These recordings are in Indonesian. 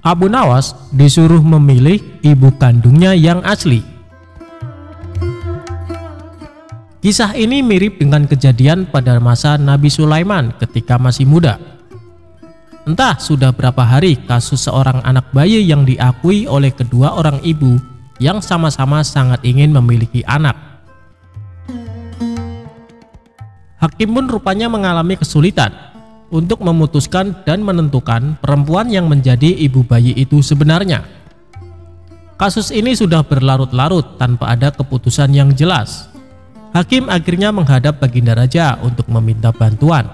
Abu Nawas disuruh memilih ibu kandungnya yang asli. Kisah ini mirip dengan kejadian pada masa Nabi Sulaiman ketika masih muda. Entah sudah berapa hari kasus seorang anak bayi yang diakui oleh kedua orang ibu yang sama-sama sangat ingin memiliki anak. Hakim pun rupanya mengalami kesulitan untuk memutuskan dan menentukan perempuan yang menjadi ibu bayi itu sebenarnya. Kasus ini sudah berlarut-larut tanpa ada keputusan yang jelas. Hakim akhirnya menghadap Baginda Raja untuk meminta bantuan.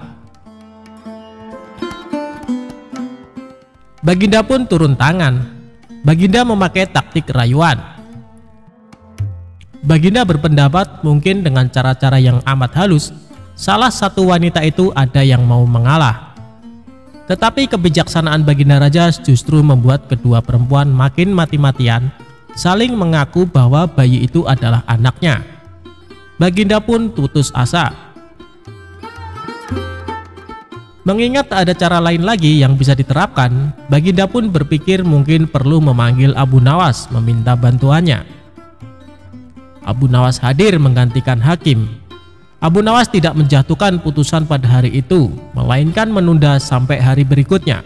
Baginda pun turun tangan. Baginda memakai taktik rayuan. Baginda berpendapat mungkin dengan cara-cara yang amat halus, salah satu wanita itu ada yang mau mengalah. Tetapi kebijaksanaan Baginda Raja justru membuat kedua perempuan makin mati-matian saling mengaku bahwa bayi itu adalah anaknya. Baginda pun putus asa. Mengingat tak ada cara lain lagi yang bisa diterapkan, Baginda pun berpikir mungkin perlu memanggil Abu Nawas meminta bantuannya. Abu Nawas hadir menggantikan hakim. Abu Nawas tidak menjatuhkan putusan pada hari itu, melainkan menunda sampai hari berikutnya.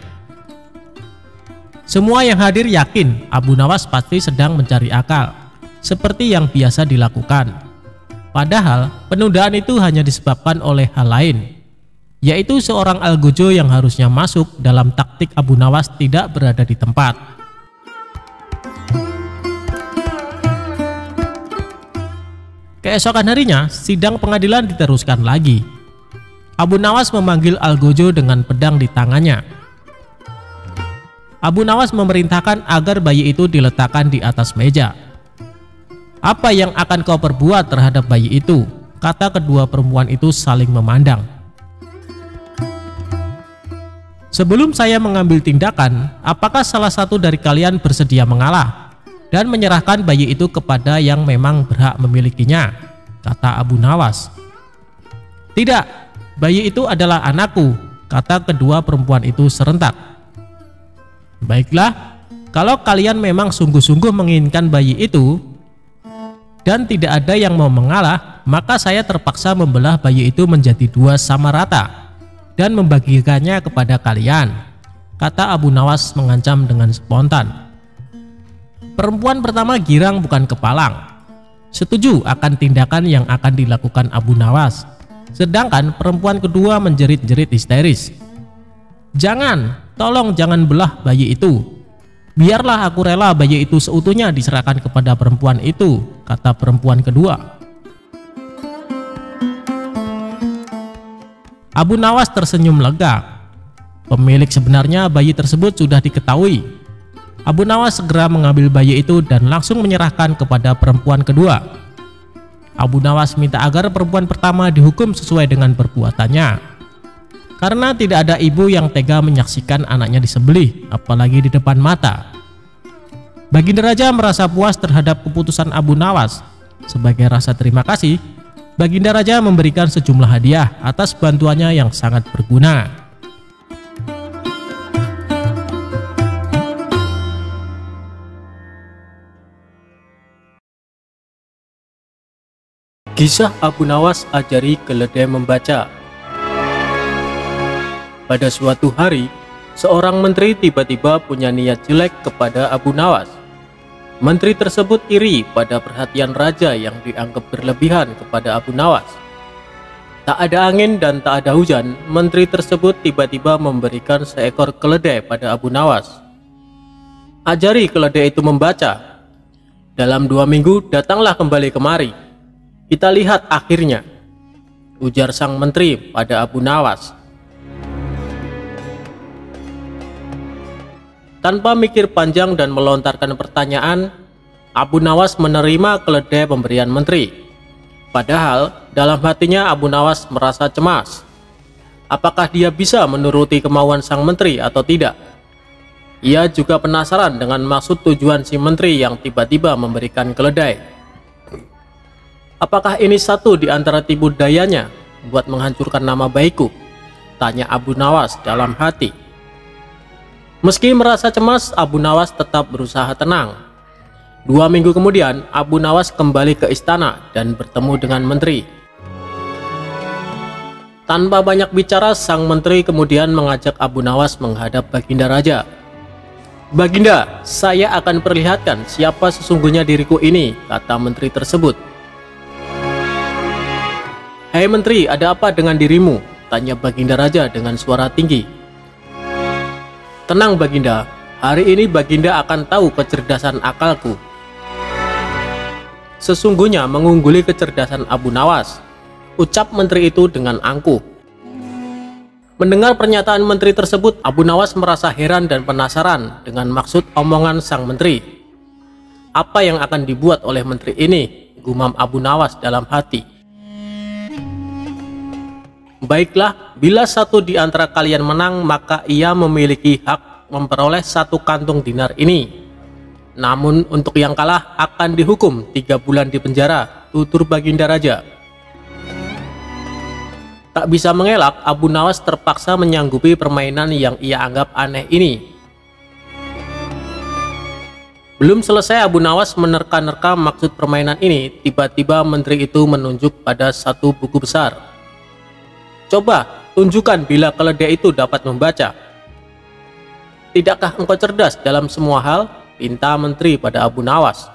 Semua yang hadir yakin Abu Nawas pasti sedang mencari akal, seperti yang biasa dilakukan. Padahal penundaan itu hanya disebabkan oleh hal lain, yaitu seorang algojo yang harusnya masuk dalam taktik Abu Nawas tidak berada di tempat. Keesokan harinya, sidang pengadilan diteruskan lagi. Abu Nawas memanggil algojo dengan pedang di tangannya. Abu Nawas memerintahkan agar bayi itu diletakkan di atas meja. "Apa yang akan kau perbuat terhadap bayi itu?" kata kedua perempuan itu saling memandang. "Sebelum saya mengambil tindakan, apakah salah satu dari kalian bersedia mengalah dan menyerahkan bayi itu kepada yang memang berhak memilikinya?" kata Abu Nawas. "Tidak, bayi itu adalah anakku," kata kedua perempuan itu serentak. "Baiklah, kalau kalian memang sungguh-sungguh menginginkan bayi itu dan tidak ada yang mau mengalah, maka saya terpaksa membelah bayi itu menjadi dua sama rata dan membagikannya kepada kalian," kata Abu Nawas mengancam dengan spontan. Perempuan pertama girang bukan kepalang, setuju akan tindakan yang akan dilakukan Abu Nawas. Sedangkan perempuan kedua menjerit-jerit histeris. "Jangan, tolong jangan belah bayi itu. Biarlah aku rela bayi itu seutuhnya diserahkan kepada perempuan itu," kata perempuan kedua. Abu Nawas tersenyum lega. Pemilik sebenarnya bayi tersebut sudah diketahui. Abu Nawas segera mengambil bayi itu dan langsung menyerahkan kepada perempuan kedua. Abu Nawas minta agar perempuan pertama dihukum sesuai dengan perbuatannya, karena tidak ada ibu yang tega menyaksikan anaknya disembelih, apalagi di depan mata. Baginda Raja merasa puas terhadap keputusan Abu Nawas. Sebagai rasa terima kasih, Baginda Raja memberikan sejumlah hadiah atas bantuannya yang sangat berguna. Kisah Abu Nawas ajari keledai membaca. Pada suatu hari, seorang menteri tiba-tiba punya niat jelek kepada Abu Nawas. Menteri tersebut iri pada perhatian raja yang dianggap berlebihan kepada Abu Nawas. Tak ada angin dan tak ada hujan, menteri tersebut tiba-tiba memberikan seekor keledai pada Abu Nawas. "Ajari keledai itu membaca. Dalam 2 minggu datanglah kembali kemari. Kita lihat akhirnya," ujar sang menteri pada Abu Nawas. Tanpa mikir panjang dan melontarkan pertanyaan, Abu Nawas menerima keledai pemberian menteri. Padahal dalam hatinya Abu Nawas merasa cemas. Apakah dia bisa menuruti kemauan sang menteri atau tidak? Ia juga penasaran dengan maksud tujuan si menteri yang tiba-tiba memberikan keledai. "Apakah ini satu di antara tipu dayanya buat menghancurkan nama baikku?" tanya Abu Nawas dalam hati. Meski merasa cemas, Abu Nawas tetap berusaha tenang. 2 minggu kemudian, Abu Nawas kembali ke istana dan bertemu dengan menteri. Tanpa banyak bicara, sang menteri kemudian mengajak Abu Nawas menghadap Baginda Raja. "Baginda, saya akan perlihatkan siapa sesungguhnya diriku ini," kata menteri tersebut. "Hei menteri, ada apa dengan dirimu?" tanya Baginda Raja dengan suara tinggi. "Tenang Baginda, hari ini Baginda akan tahu kecerdasan akalku." Sesungguhnya mengungguli kecerdasan Abu Nawas, ucap menteri itu dengan angkuh. Mendengar pernyataan menteri tersebut, Abu Nawas merasa heran dan penasaran dengan maksud omongan sang menteri. Apa yang akan dibuat oleh menteri ini? Gumam Abu Nawas dalam hati. "Baiklah, bila satu di antara kalian menang, maka ia memiliki hak memperoleh 1 kantung dinar ini. Namun untuk yang kalah akan dihukum 3 bulan di penjara," tutur Baginda Raja. Tak bisa mengelak, Abu Nawas terpaksa menyanggupi permainan yang ia anggap aneh ini. Belum selesai Abu Nawas menerka-nerka maksud permainan ini, tiba-tiba menteri itu menunjuk pada satu buku besar. "Coba, tunjukkan bila keledai itu dapat membaca." "Tidakkah engkau cerdas dalam semua hal?" pinta menteri pada Abu Nawas.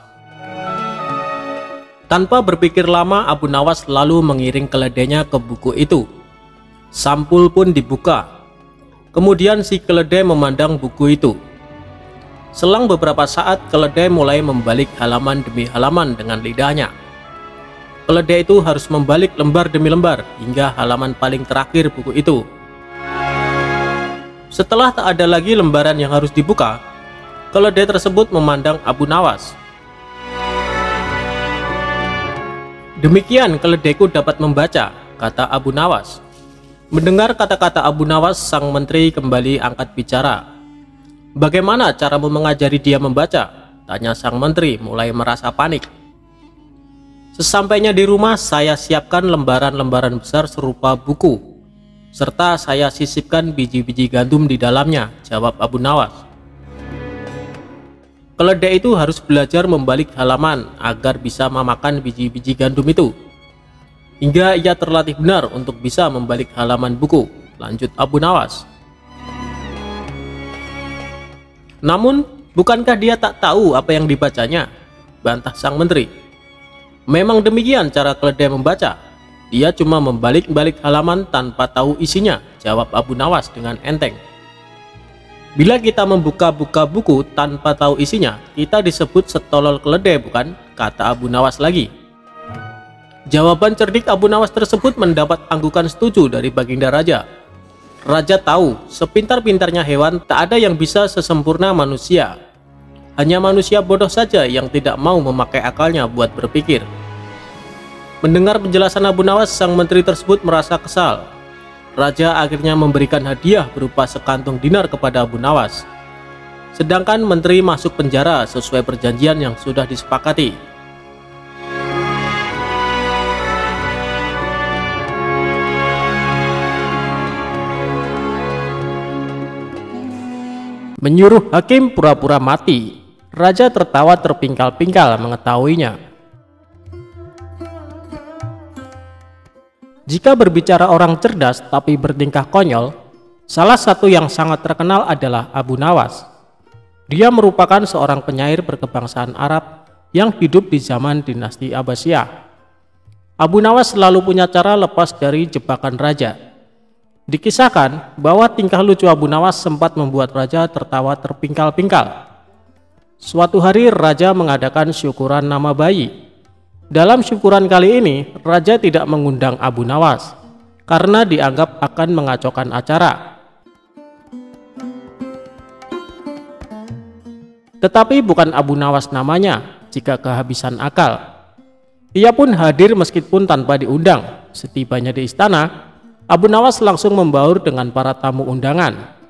Tanpa berpikir lama, Abu Nawas lalu mengiring keledainya ke buku itu. Sampul pun dibuka. Kemudian si keledai memandang buku itu. Selang beberapa saat, keledai mulai membalik halaman demi halaman dengan lidahnya. Keledai itu harus membalik lembar demi lembar hingga halaman paling terakhir buku itu. Setelah tak ada lagi lembaran yang harus dibuka, keledai tersebut memandang Abu Nawas. "Demikian keledaiku dapat membaca," kata Abu Nawas. Mendengar kata-kata Abu Nawas, sang menteri kembali angkat bicara. "Bagaimana caramu mengajari dia membaca?" tanya sang menteri mulai merasa panik. "Sesampainya di rumah, saya siapkan lembaran-lembaran besar serupa buku, serta saya sisipkan biji-biji gandum di dalamnya," jawab Abu Nawas. Keledai itu harus belajar membalik halaman agar bisa memakan biji-biji gandum itu, hingga ia terlatih benar untuk bisa membalik halaman buku, lanjut Abu Nawas. "Namun, bukankah dia tak tahu apa yang dibacanya?" bantah sang menteri. "Memang demikian cara keledai membaca. Dia cuma membalik-balik halaman tanpa tahu isinya," jawab Abu Nawas dengan enteng. "Bila kita membuka-buka buku tanpa tahu isinya, kita disebut setolol keledai, bukan?" kata Abu Nawas lagi. Jawaban cerdik Abu Nawas tersebut mendapat anggukan setuju dari Baginda Raja. Raja tahu, sepintar-pintarnya hewan, tak ada yang bisa sesempurna manusia. Hanya manusia bodoh saja yang tidak mau memakai akalnya buat berpikir. Mendengar penjelasan Abu Nawas, sang menteri tersebut merasa kesal. Raja akhirnya memberikan hadiah berupa sekantung dinar kepada Abu Nawas. Sedangkan menteri masuk penjara sesuai perjanjian yang sudah disepakati. Menyuruh hakim pura-pura mati. Raja tertawa terpingkal-pingkal mengetahuinya. Jika berbicara orang cerdas tapi bertingkah konyol, salah satu yang sangat terkenal adalah Abu Nawas. Dia merupakan seorang penyair berkebangsaan Arab yang hidup di zaman dinasti Abbasiyah. Abu Nawas selalu punya cara lepas dari jebakan raja. Dikisahkan bahwa tingkah lucu Abu Nawas sempat membuat raja tertawa terpingkal-pingkal. Suatu hari raja mengadakan syukuran nama bayi. Dalam syukuran kali ini, raja tidak mengundang Abu Nawas karena dianggap akan mengacaukan acara. Tetapi bukan Abu Nawas namanya jika kehabisan akal. Ia pun hadir meskipun tanpa diundang. Setibanya di istana, Abu Nawas langsung membaur dengan para tamu undangan.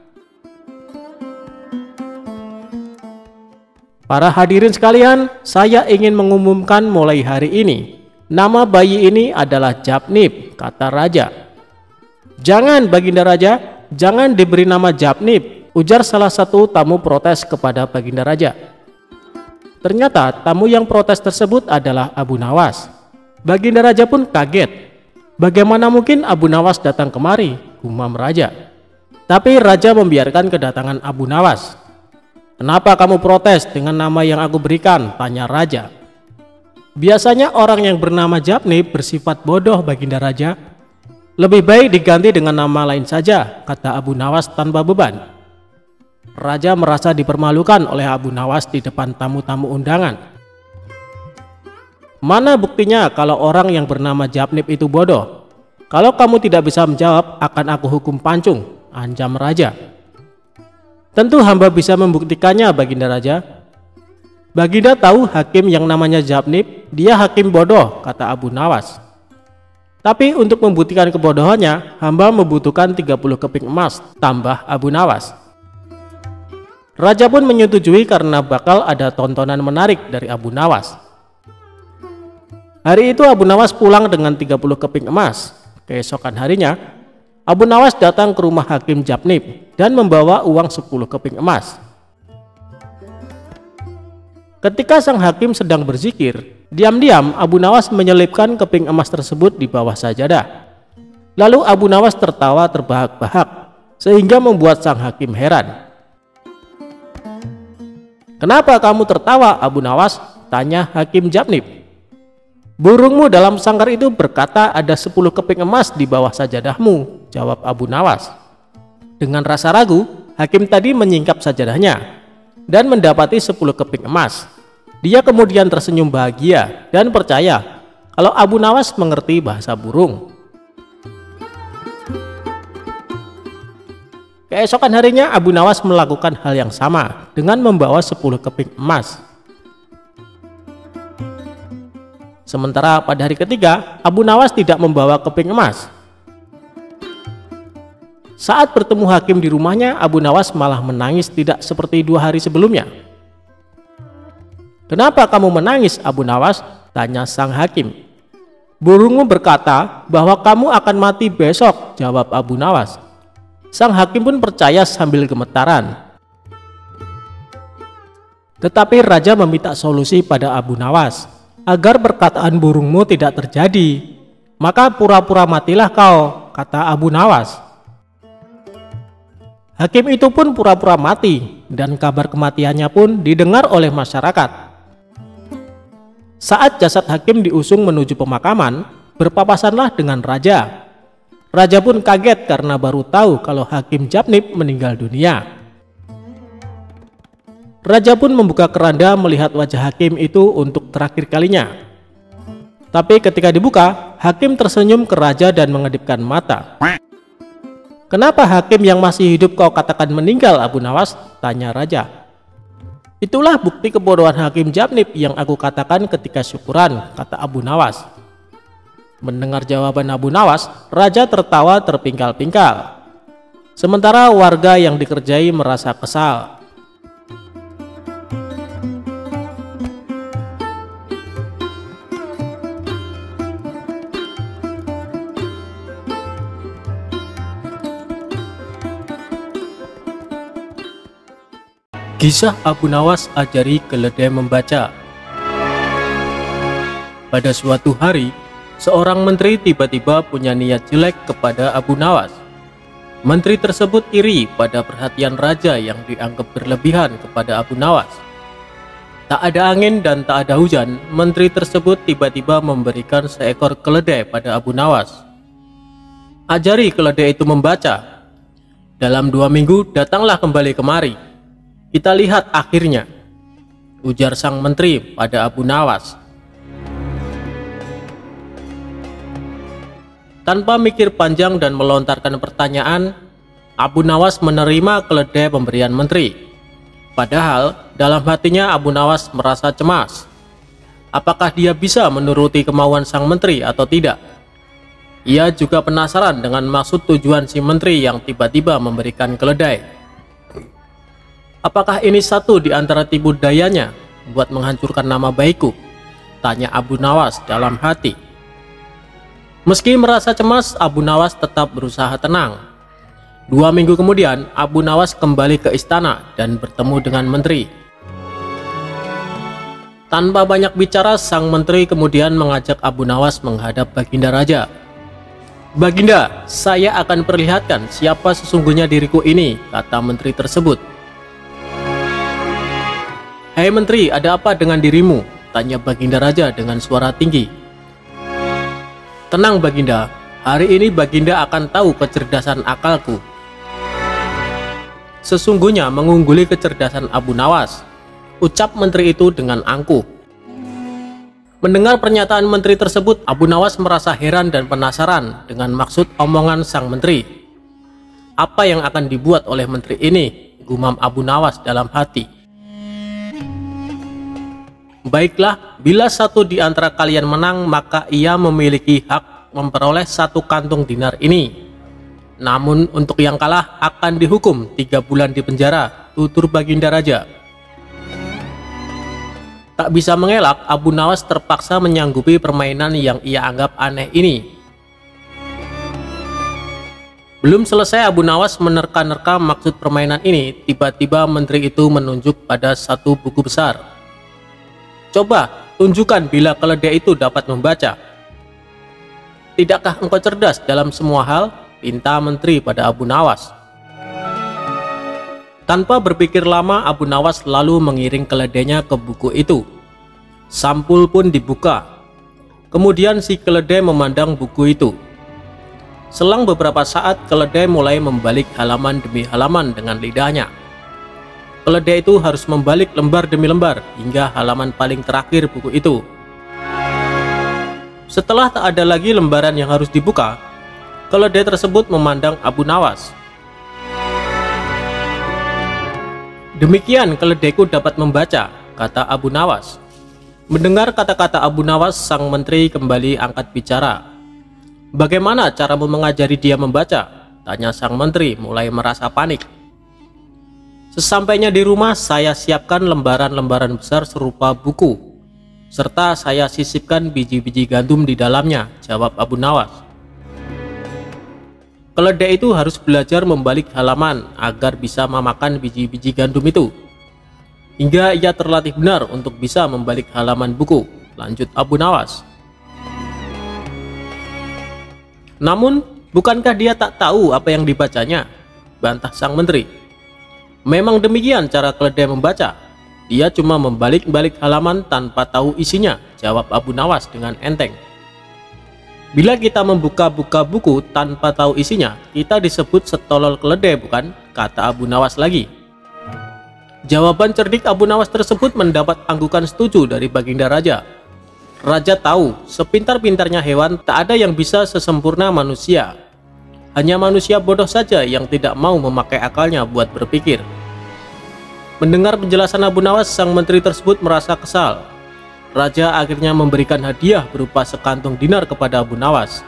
"Para hadirin sekalian, saya ingin mengumumkan mulai hari ini, nama bayi ini adalah Jabnib," kata raja. "Jangan Baginda Raja, jangan diberi nama Jabnib," ujar salah satu tamu protes kepada Baginda Raja. Ternyata tamu yang protes tersebut adalah Abu Nawas. Baginda Raja pun kaget. Bagaimana mungkin Abu Nawas datang kemari, gumam Raja. Tapi Raja membiarkan kedatangan Abu Nawas. Kenapa kamu protes dengan nama yang aku berikan? Tanya Raja. Biasanya orang yang bernama Japnip bersifat bodoh, Baginda Raja. Lebih baik diganti dengan nama lain saja, kata Abu Nawas tanpa beban. Raja merasa dipermalukan oleh Abu Nawas di depan tamu-tamu undangan. Mana buktinya kalau orang yang bernama Japnip itu bodoh? Kalau kamu tidak bisa menjawab, akan aku hukum pancung, anjam Raja. Tentu hamba bisa membuktikannya, Baginda Raja. Baginda tahu hakim yang namanya Japnip, dia hakim bodoh, kata Abu Nawas. Tapi untuk membuktikan kebodohannya, hamba membutuhkan 30 keping emas, tambah Abu Nawas. Raja pun menyetujui karena bakal ada tontonan menarik dari Abu Nawas. Hari itu Abu Nawas pulang dengan 30 keping emas. Keesokan harinya, Abu Nawas datang ke rumah hakim Japnip dan membawa uang 10 keping emas. Ketika sang hakim sedang berzikir, diam-diam Abu Nawas menyelipkan keping emas tersebut di bawah sajadah. Lalu Abu Nawas tertawa terbahak-bahak sehingga membuat sang hakim heran. Kenapa kamu tertawa, Abu Nawas? Tanya hakim Japnip. Burungmu dalam sangkar itu berkata ada 10 keping emas di bawah sajadahmu, jawab Abu Nawas. Dengan rasa ragu, hakim tadi menyingkap sajadahnya dan mendapati 10 keping emas. Dia kemudian tersenyum bahagia dan percaya kalau Abu Nawas mengerti bahasa burung. Keesokan harinya Abu Nawas melakukan hal yang sama dengan membawa 10 keping emas. Sementara pada hari ketiga, Abu Nawas tidak membawa keping emas. Saat bertemu hakim di rumahnya, Abu Nawas malah menangis tidak seperti 2 hari sebelumnya. Kenapa kamu menangis, Abu Nawas? Tanya sang hakim. Burungmu berkata bahwa kamu akan mati besok, jawab Abu Nawas. Sang hakim pun percaya sambil gemetaran. Tetapi Raja meminta solusi pada Abu Nawas. Agar perkataan burungmu tidak terjadi, maka pura-pura matilah kau, kata Abu Nawas. Hakim itu pun pura-pura mati dan kabar kematiannya pun didengar oleh masyarakat. Saat jasad hakim diusung menuju pemakaman, berpapasanlah dengan Raja. Raja pun kaget karena baru tahu kalau hakim Japnip meninggal dunia. Raja pun membuka keranda melihat wajah hakim itu untuk terakhir kalinya. Tapi ketika dibuka, hakim tersenyum ke Raja dan mengedipkan mata. Kenapa hakim yang masih hidup kau katakan meninggal, Abu Nawas? Tanya Raja. Itulah bukti kebodohan hakim Japnip yang aku katakan ketika syukuran, kata Abu Nawas. Mendengar jawaban Abu Nawas, Raja tertawa terpingkal-pingkal. Sementara warga yang dikerjai merasa kesal. Kisah Abu Nawas ajari keledai membaca. Pada suatu hari, seorang menteri tiba-tiba punya niat jelek kepada Abu Nawas. Menteri tersebut iri pada perhatian raja yang dianggap berlebihan kepada Abu Nawas. Tak ada angin dan tak ada hujan, menteri tersebut tiba-tiba memberikan seekor keledai pada Abu Nawas. Ajari keledai itu membaca. Dalam 2 minggu datanglah kembali kemari. Kita lihat akhirnya, ujar sang menteri pada Abu Nawas. Tanpa mikir panjang dan melontarkan pertanyaan, Abu Nawas menerima keledai pemberian menteri. Padahal dalam hatinya Abu Nawas merasa cemas. Apakah dia bisa menuruti kemauan sang menteri atau tidak? Ia juga penasaran dengan maksud tujuan si menteri yang tiba-tiba memberikan keledai. Apakah ini satu di antara tipu dayanya buat menghancurkan nama baikku? Tanya Abu Nawas dalam hati. Meski merasa cemas, Abu Nawas tetap berusaha tenang. 2 minggu kemudian, Abu Nawas kembali ke istana dan bertemu dengan menteri. Tanpa banyak bicara, sang menteri kemudian mengajak Abu Nawas menghadap Baginda Raja. "Baginda, saya akan perlihatkan siapa sesungguhnya diriku ini," kata menteri tersebut. "Hei menteri, ada apa dengan dirimu?" tanya Baginda Raja dengan suara tinggi. "Tenang Baginda, hari ini Baginda akan tahu kecerdasan akalku." Sesungguhnya mengungguli kecerdasan Abu Nawas, ucap menteri itu dengan angkuh. Mendengar pernyataan menteri tersebut, Abu Nawas merasa heran dan penasaran dengan maksud omongan sang menteri. Apa yang akan dibuat oleh menteri ini, gumam Abu Nawas dalam hati. "Baiklah, bila satu di antara kalian menang, maka ia memiliki hak memperoleh 1 kantung dinar ini. Namun untuk yang kalah akan dihukum 3 bulan di penjara," tutur Baginda Raja. Tak bisa mengelak, Abu Nawas terpaksa menyanggupi permainan yang ia anggap aneh ini. Belum selesai Abu Nawas menerka-nerka maksud permainan ini, tiba-tiba menteri itu menunjuk pada satu buku besar. "Coba tunjukkan bila keledai itu dapat membaca." "Tidakkah engkau cerdas dalam semua hal?" pinta menteri pada Abu Nawas. Tanpa berpikir lama, Abu Nawas lalu mengiring keledainya ke buku itu. Sampul pun dibuka. Kemudian si keledai memandang buku itu. Selang beberapa saat, keledai mulai membalik halaman demi halaman dengan lidahnya. Keledai itu harus membalik lembar demi lembar hingga halaman paling terakhir buku itu. Setelah tak ada lagi lembaran yang harus dibuka, keledai tersebut memandang Abu Nawas. "Demikian keledaiku dapat membaca," kata Abu Nawas. Mendengar kata-kata Abu Nawas, sang menteri kembali angkat bicara. "Bagaimana caramu mengajari dia membaca?" tanya sang menteri mulai merasa panik. "Sesampainya di rumah, saya siapkan lembaran-lembaran besar serupa buku, serta saya sisipkan biji-biji gandum di dalamnya," jawab Abu Nawas. Keledai itu harus belajar membalik halaman agar bisa memakan biji-biji gandum itu, hingga ia terlatih benar untuk bisa membalik halaman buku, lanjut Abu Nawas. "Namun, bukankah dia tak tahu apa yang dibacanya?" bantah sang menteri. "Memang demikian cara keledai membaca. Dia cuma membalik-balik halaman tanpa tahu isinya," jawab Abu Nawas dengan enteng. "Bila kita membuka-buka buku tanpa tahu isinya, kita disebut setolol keledai, bukan?" kata Abu Nawas lagi. Jawaban cerdik Abu Nawas tersebut mendapat anggukan setuju dari Baginda Raja. Raja tahu, sepintar-pintarnya hewan, tak ada yang bisa sesempurna manusia. Hanya manusia bodoh saja yang tidak mau memakai akalnya buat berpikir. Mendengar penjelasan Abu Nawas, sang menteri tersebut merasa kesal. Raja akhirnya memberikan hadiah berupa sekantung dinar kepada Abu Nawas.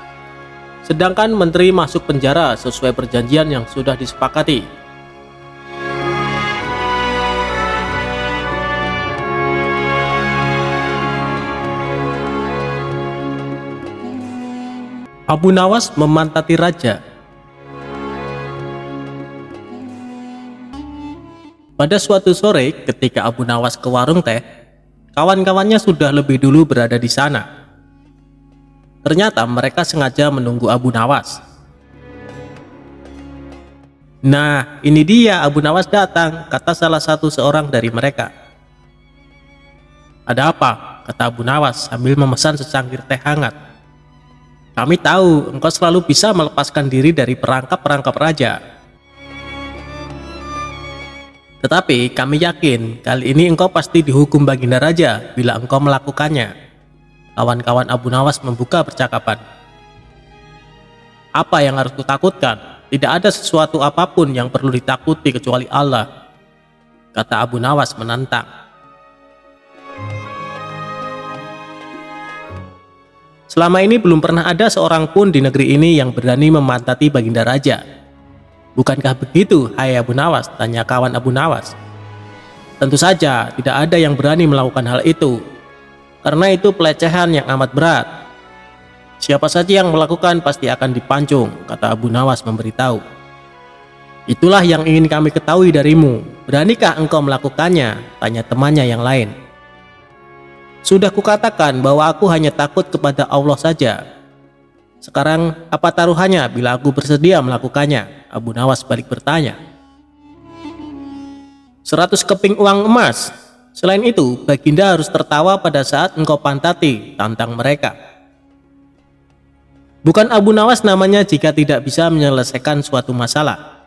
Sedangkan menteri masuk penjara sesuai perjanjian yang sudah disepakati. Abu Nawas memantati raja. Pada suatu sore, ketika Abu Nawas ke warung teh, kawan-kawannya sudah lebih dulu berada di sana. Ternyata mereka sengaja menunggu Abu Nawas. "Nah, ini dia Abu Nawas datang," kata salah seorang dari mereka. "Ada apa?" kata Abu Nawas sambil memesan secangkir teh hangat. "Kami tahu engkau selalu bisa melepaskan diri dari perangkap-perangkap raja. Tetapi kami yakin kali ini engkau pasti dihukum Baginda Raja bila engkau melakukannya." Kawan-kawan Abu Nawas membuka percakapan. "Apa yang harus kutakutkan? Tidak ada sesuatu apapun yang perlu ditakuti kecuali Allah," kata Abu Nawas menantang. Selama ini belum pernah ada seorang pun di negeri ini yang berani memantati Baginda Raja. "Bukankah begitu, hai Abu Nawas?" tanya kawan Abu Nawas. "Tentu saja tidak ada yang berani melakukan hal itu, karena itu pelecehan yang amat berat. Siapa saja yang melakukan pasti akan dipancung," kata Abu Nawas memberitahu. Itulah yang ingin kami ketahui darimu. Beranikah engkau melakukannya? Tanya temannya yang lain. Sudah kukatakan bahwa aku hanya takut kepada Allah saja. Sekarang apa taruhannya bila aku bersedia melakukannya? Abu Nawas balik bertanya. 100 keping uang emas. Selain itu, Baginda harus tertawa pada saat engkau pantati, tantang mereka. Bukan Abu Nawas namanya jika tidak bisa menyelesaikan suatu masalah.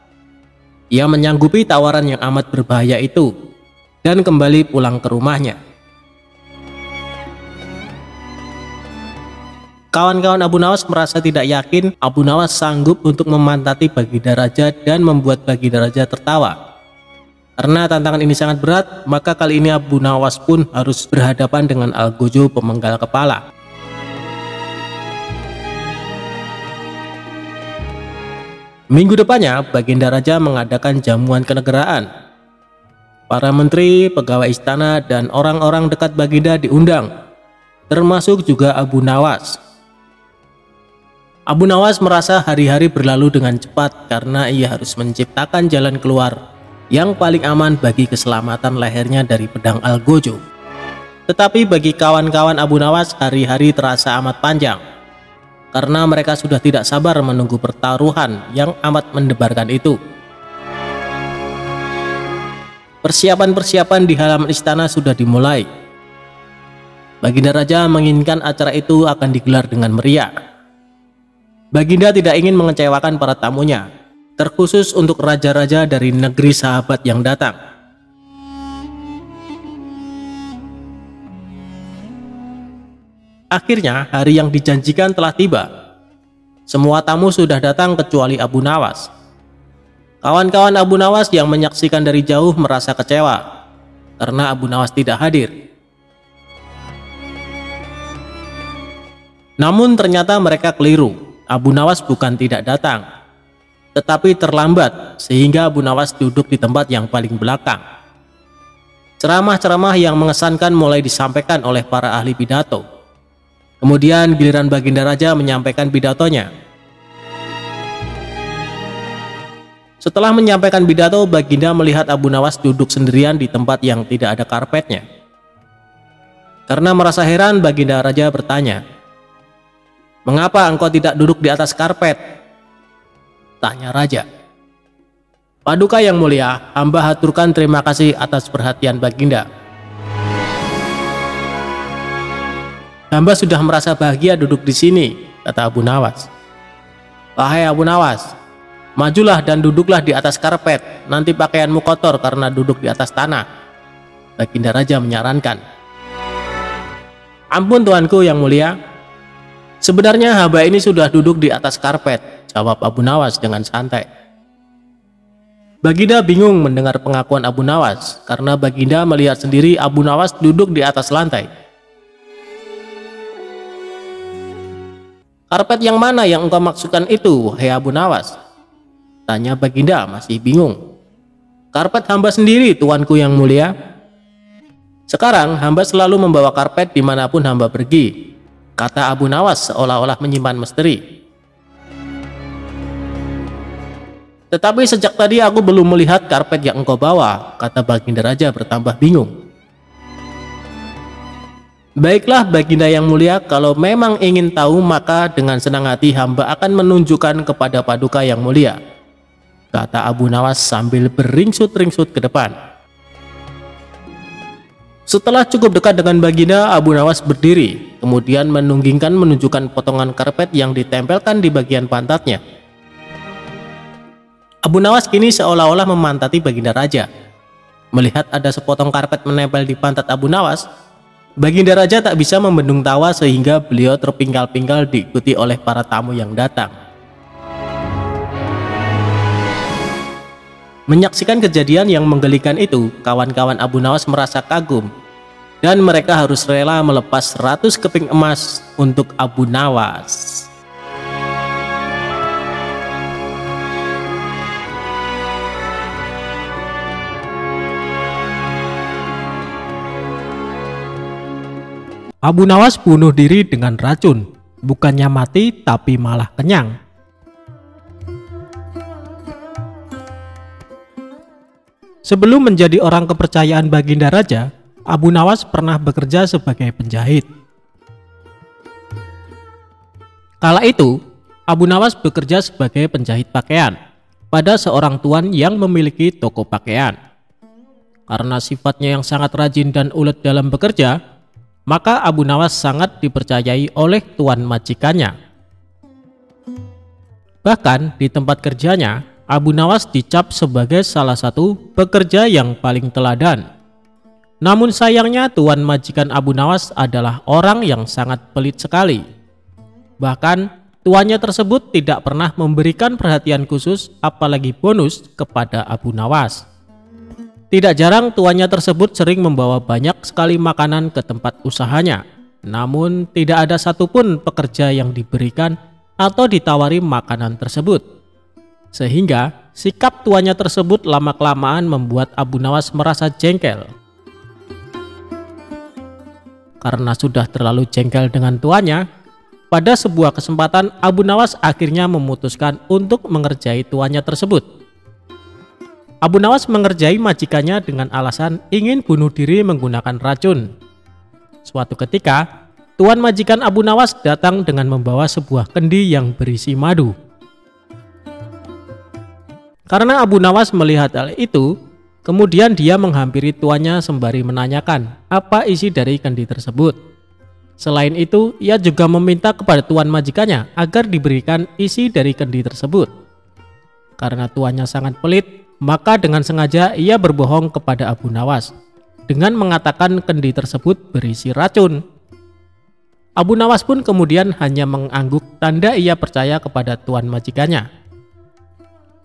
Ia menyanggupi tawaran yang amat berbahaya itu dan kembali pulang ke rumahnya. Kawan-kawan Abu Nawas merasa tidak yakin Abu Nawas sanggup untuk memantati Baginda Raja dan membuat Baginda Raja tertawa. Karena tantangan ini sangat berat, maka kali ini Abu Nawas pun harus berhadapan dengan Algojo pemenggal kepala. Minggu depannya, Baginda Raja mengadakan jamuan kenegaraan. Para menteri, pegawai istana, dan orang-orang dekat Baginda diundang, termasuk juga Abu Nawas. Abu Nawas merasa hari-hari berlalu dengan cepat karena ia harus menciptakan jalan keluar yang paling aman bagi keselamatan lehernya dari pedang Algojo. Tetapi bagi kawan-kawan Abu Nawas, hari-hari terasa amat panjang karena mereka sudah tidak sabar menunggu pertaruhan yang amat mendebarkan itu. Persiapan-persiapan di halaman istana sudah dimulai. Baginda Raja menginginkan acara itu akan digelar dengan meriah. Baginda tidak ingin mengecewakan para tamunya, terkhusus untuk raja-raja dari negeri sahabat yang datang. Akhirnya hari yang dijanjikan telah tiba. Semua tamu sudah datang kecuali Abu Nawas. Kawan-kawan Abu Nawas yang menyaksikan dari jauh merasa kecewa karena Abu Nawas tidak hadir. Namun ternyata mereka keliru. Abu Nawas bukan tidak datang, tetapi terlambat sehingga Abu Nawas duduk di tempat yang paling belakang. Ceramah-ceramah yang mengesankan mulai disampaikan oleh para ahli pidato. Kemudian giliran Baginda Raja menyampaikan pidatonya. Setelah menyampaikan pidato, Baginda melihat Abu Nawas duduk sendirian di tempat yang tidak ada karpetnya. Karena merasa heran, Baginda Raja bertanya, "Mengapa engkau tidak duduk di atas karpet?" Tanya Raja. "Paduka yang mulia, hamba haturkan terima kasih atas perhatian Baginda. Hamba sudah merasa bahagia duduk di sini," kata Abu Nawas. "Wahai Abu Nawas, majulah dan duduklah di atas karpet, nanti pakaianmu kotor karena duduk di atas tanah," Baginda Raja menyarankan. "Ampun tuanku yang mulia, sebenarnya hamba ini sudah duduk di atas karpet," jawab Abu Nawas dengan santai. Baginda bingung mendengar pengakuan Abu Nawas karena Baginda melihat sendiri Abu Nawas duduk di atas lantai. "Karpet yang mana yang engkau maksudkan itu, hei Abu Nawas?" tanya Baginda masih bingung. "Karpet hamba sendiri, tuanku yang mulia. Sekarang hamba selalu membawa karpet dimanapun hamba pergi," kata Abu Nawas seolah-olah menyimpan misteri. "Tetapi sejak tadi aku belum melihat karpet yang engkau bawa," kata Baginda Raja bertambah bingung. "Baiklah Baginda yang mulia, kalau memang ingin tahu maka dengan senang hati hamba akan menunjukkan kepada Paduka yang mulia," kata Abu Nawas sambil beringsut-ringsut ke depan. Setelah cukup dekat dengan Baginda, Abu Nawas berdiri, kemudian menunjukkan potongan karpet yang ditempelkan di bagian pantatnya. Abu Nawas kini seolah-olah memantati Baginda Raja. Melihat ada sepotong karpet menempel di pantat Abu Nawas, Baginda Raja tak bisa membendung tawa sehingga beliau terpinggal-pinggal diikuti oleh para tamu yang datang. Menyaksikan kejadian yang menggelikan itu, kawan-kawan Abu Nawas merasa kagum dan mereka harus rela melepas 100 keping emas untuk Abu Nawas. Abu Nawas bunuh diri dengan racun, bukannya mati tapi malah kenyang. Sebelum menjadi orang kepercayaan Baginda Raja, Abu Nawas pernah bekerja sebagai penjahit. Kala itu, Abu Nawas bekerja sebagai penjahit pakaian pada seorang tuan yang memiliki toko pakaian. Karena sifatnya yang sangat rajin dan ulet dalam bekerja, maka Abu Nawas sangat dipercayai oleh tuan majikannya. Bahkan di tempat kerjanya, Abu Nawas dicap sebagai salah satu pekerja yang paling teladan. Namun sayangnya tuan majikan Abu Nawas adalah orang yang sangat pelit sekali. Bahkan tuannya tersebut tidak pernah memberikan perhatian khusus apalagi bonus kepada Abu Nawas. Tidak jarang tuannya tersebut sering membawa banyak sekali makanan ke tempat usahanya. Namun tidak ada satupun pekerja yang diberikan atau ditawari makanan tersebut. Sehingga sikap tuannya tersebut lama-kelamaan membuat Abu Nawas merasa jengkel. Karena sudah terlalu jengkel dengan tuannya, pada sebuah kesempatan Abu Nawas akhirnya memutuskan untuk mengerjai tuannya tersebut. Abu Nawas mengerjai majikannya dengan alasan ingin bunuh diri menggunakan racun. Suatu ketika, tuan majikan Abu Nawas datang dengan membawa sebuah kendi yang berisi madu. Karena Abu Nawas melihat hal itu, kemudian dia menghampiri tuannya sembari menanyakan apa isi dari kendi tersebut. Selain itu, ia juga meminta kepada tuan majikannya agar diberikan isi dari kendi tersebut. Karena tuannya sangat pelit, maka dengan sengaja ia berbohong kepada Abu Nawas dengan mengatakan kendi tersebut berisi racun. Abu Nawas pun kemudian hanya mengangguk tanda ia percaya kepada tuan majikannya.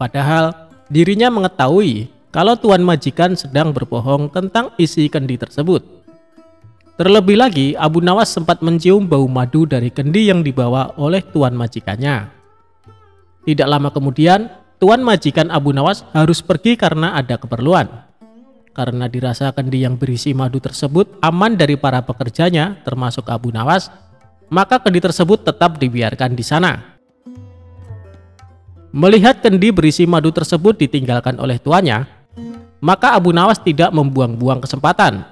Padahal dirinya mengetahui kalau tuan majikan sedang berbohong tentang isi kendi tersebut. Terlebih lagi, Abu Nawas sempat mencium bau madu dari kendi yang dibawa oleh tuan majikannya. Tidak lama kemudian, tuan majikan Abu Nawas harus pergi karena ada keperluan. Karena dirasa kendi yang berisi madu tersebut aman dari para pekerjanya, termasuk Abu Nawas, maka kendi tersebut tetap dibiarkan di sana. Melihat kendi berisi madu tersebut ditinggalkan oleh tuannya, maka Abu Nawas tidak membuang-buang kesempatan.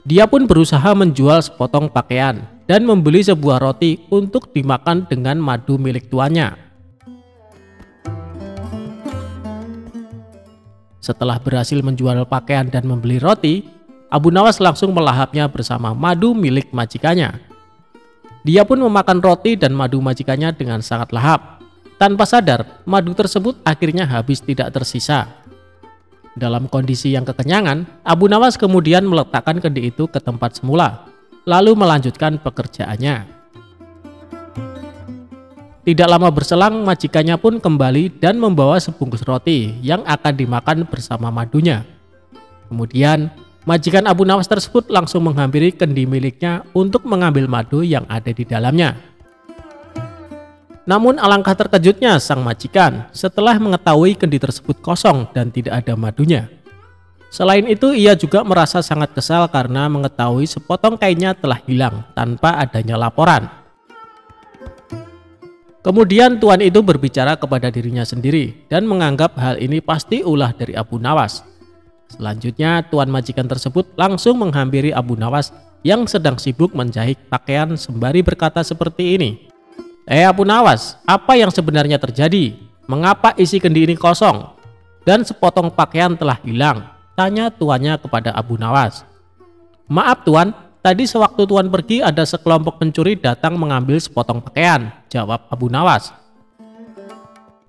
Dia pun berusaha menjual sepotong pakaian dan membeli sebuah roti untuk dimakan dengan madu milik tuannya. Setelah berhasil menjual pakaian dan membeli roti, Abu Nawas langsung melahapnya bersama madu milik majikannya. Dia pun memakan roti dan madu majikannya dengan sangat lahap. Tanpa sadar, madu tersebut akhirnya habis tidak tersisa. Dalam kondisi yang kekenyangan, Abu Nawas kemudian meletakkan kendi itu ke tempat semula, lalu melanjutkan pekerjaannya. Tidak lama berselang, majikannya pun kembali dan membawa sebungkus roti yang akan dimakan bersama madunya. Kemudian, majikan Abu Nawas tersebut langsung menghampiri kendi miliknya untuk mengambil madu yang ada di dalamnya. Namun alangkah terkejutnya sang majikan setelah mengetahui kendi tersebut kosong dan tidak ada madunya. Selain itu, ia juga merasa sangat kesal karena mengetahui sepotong kainnya telah hilang tanpa adanya laporan. Kemudian tuan itu berbicara kepada dirinya sendiri dan menganggap hal ini pasti ulah dari Abu Nawas. Selanjutnya, tuan majikan tersebut langsung menghampiri Abu Nawas yang sedang sibuk menjahit pakaian sembari berkata seperti ini. Abu Nawas, apa yang sebenarnya terjadi? Mengapa isi kendi ini kosong? Dan sepotong pakaian telah hilang? Tanya tuannya kepada Abu Nawas. Maaf tuan, tadi sewaktu tuan pergi ada sekelompok pencuri datang mengambil sepotong pakaian, jawab Abu Nawas.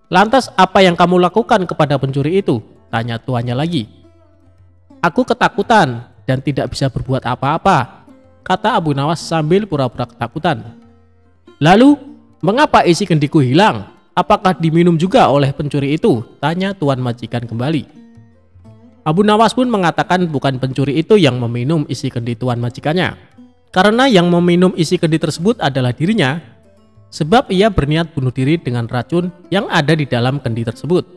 Lantas apa yang kamu lakukan kepada pencuri itu? Tanya tuannya lagi. Aku ketakutan dan tidak bisa berbuat apa-apa, kata Abu Nawas sambil pura-pura ketakutan. Lalu, mengapa isi kendiku hilang? Apakah diminum juga oleh pencuri itu? Tanya tuan majikan kembali. Abu Nawas pun mengatakan bukan pencuri itu yang meminum isi kendi tuan majikannya. Karena yang meminum isi kendi tersebut adalah dirinya, sebab ia berniat bunuh diri dengan racun yang ada di dalam kendi tersebut.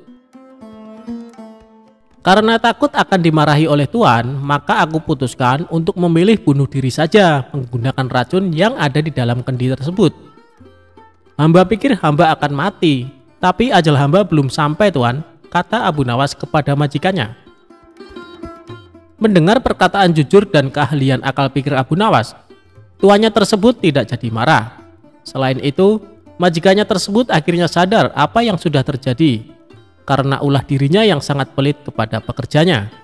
Karena takut akan dimarahi oleh tuan, maka aku putuskan untuk memilih bunuh diri saja menggunakan racun yang ada di dalam kendi tersebut. Hamba pikir hamba akan mati, tapi ajal hamba belum sampai tuan. kata Abu Nawas kepada majikannya. Mendengar perkataan jujur dan keahlian akal pikir Abu Nawas, tuannya tersebut tidak jadi marah. Selain itu, majikannya tersebut akhirnya sadar apa yang sudah terjadi karena ulah dirinya yang sangat pelit kepada pekerjanya.